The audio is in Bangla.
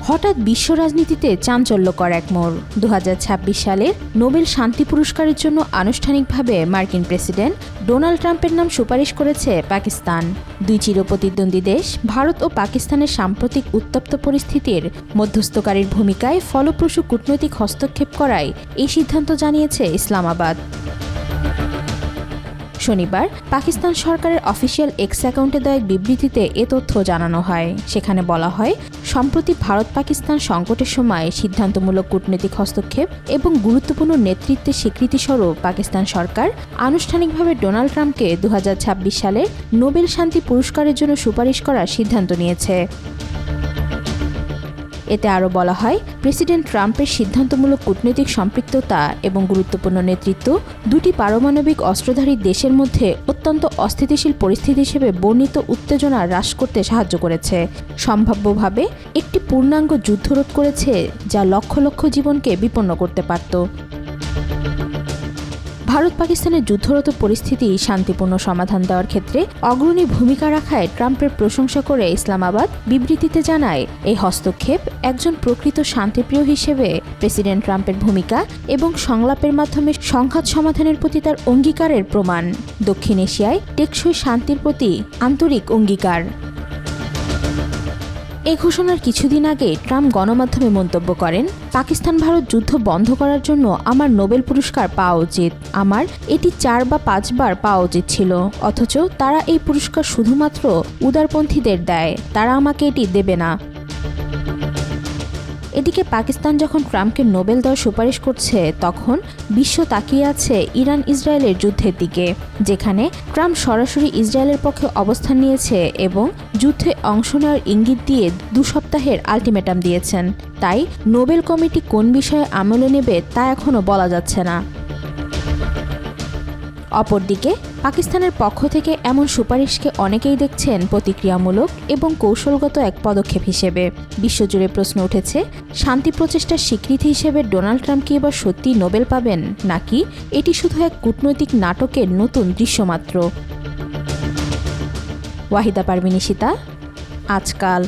হঠাৎ বিশ্ব রাজনীতিতে চাঞ্চল্যকর এক মোড়। 2026 সালের নোবেল শান্তি পুরস্কারের জন্য আনুষ্ঠানিকভাবে মার্কিন প্রেসিডেন্ট ডোনাল্ড ট্রাম্পের নাম সুপারিশ করেছে পাকিস্তান। দুই চিরপ্রতিদ্বন্দ্বী দেশ ভারত ও পাকিস্তানের সাম্প্রতিক উত্তপ্ত পরিস্থিতির মধ্যস্থকারীর ভূমিকায় ফলপ্রসূ কূটনৈতিক হস্তক্ষেপ করায় এই সিদ্ধান্ত জানিয়েছে ইসলামাবাদ। শনিবার পাকিস্তান সরকারের অফিসিয়াল এক্স অ্যাকাউন্টে দেওয়া এক বিবৃতিতে এ তথ্য জানানো হয়। সেখানে বলা হয়, সম্প্রতি ভারত পাকিস্তান সংকটের সময় সিদ্ধান্তমূলক কূটনৈতিক হস্তক্ষেপ এবং গুরুত্বপূর্ণ নেতৃত্বের স্বীকৃতিস্বরূপ পাকিস্তান সরকার আনুষ্ঠানিকভাবে ডোনাল্ড ট্রাম্পকে 2026 সালের নোবেল শান্তি পুরস্কারের জন্য সুপারিশ করার সিদ্ধান্ত নিয়েছে। এতে আরও বলা হয়, প্রেসিডেন্ট ট্রাম্পের সিদ্ধান্তমূলক কূটনৈতিক সম্পৃক্ততা এবং গুরুত্বপূর্ণ নেতৃত্ব দুটি পারমাণবিক অস্ত্রধারী দেশের মধ্যে অত্যন্ত অস্থিতিশীল পরিস্থিতি হিসেবে বর্ণিত উত্তেজনা হ্রাস করতে সাহায্য করেছে, সম্ভাব্যভাবে একটি পূর্ণাঙ্গ যুদ্ধ রোধ করেছে যা লক্ষ লক্ষ জীবনকে বিপন্ন করতে পারত। ভারত পাকিস্তানের যুদ্ধরত পরিস্থিতি শান্তিপূর্ণ সমাধান দেওয়ার ক্ষেত্রে অগ্রণী ভূমিকা রাখায় ট্রাম্পের প্রশংসা করে ইসলামাবাদ বিবৃতিতে জানায়, এই হস্তক্ষেপ একজন প্রকৃত শান্তিপ্রিয় হিসেবে প্রেসিডেন্ট ট্রাম্পের ভূমিকা এবং সংলাপের মাধ্যমে সংঘাত সমাধানের প্রতি তার অঙ্গীকারের প্রমাণ। দক্ষিণ এশিয়ায় টেকসই শান্তির প্রতি আন্তরিক অঙ্গীকার। এই ঘোষণার কিছুদিন আগে ট্রাম্প গণমাধ্যমে মন্তব্য করেন, পাকিস্তান ভারত যুদ্ধ বন্ধ করার জন্য আমার নোবেল পুরস্কার পাওয়া উচিত। আমার এটি 4 বা 5 বার পাওয়া উচিত ছিল, অথচ তারা এই পুরস্কার শুধুমাত্র উদারপন্থীদের দেয়, তারা আমাকে এটি দেবে না। এদিকে পাকিস্তান যখন ট্রাম্পকে নোবেল দেওয়ার সুপারিশ করছে, তখন বিশ্ব তাকিয়ে আছে ইরান ইসরায়েলের যুদ্ধের দিকে, যেখানে ট্রাম্প সরাসরি ইসরায়েলের পক্ষে অবস্থান নিয়েছে এবং যুদ্ধে অংশ নেওয়ার ইঙ্গিত দিয়ে 2 সপ্তাহের আলটিমেটাম দিয়েছেন। তাই নোবেল কমিটি কোন বিষয়ে আমলে নেবে তা এখনও বলা যাচ্ছে না। অপরদিকে পাকিস্তানের পক্ষ থেকে এমন সুপারিশকে অনেকেই দেখছেন প্রতিক্রিয়ামূলক এবং কৌশলগত এক পদক্ষেপ হিসেবে। বিশ্বজুড়ে প্রশ্ন উঠেছে, শান্তি প্রচেষ্টার স্বীকৃতি হিসেবে ডোনাল্ড ট্রাম্প কি এবার সত্যিই নোবেল পাবেন, নাকি এটি শুধু এক কূটনৈতিক নাটকের নতুন দৃশ্য মাত্র? ওয়াহিদা পারভিন, আজকাল।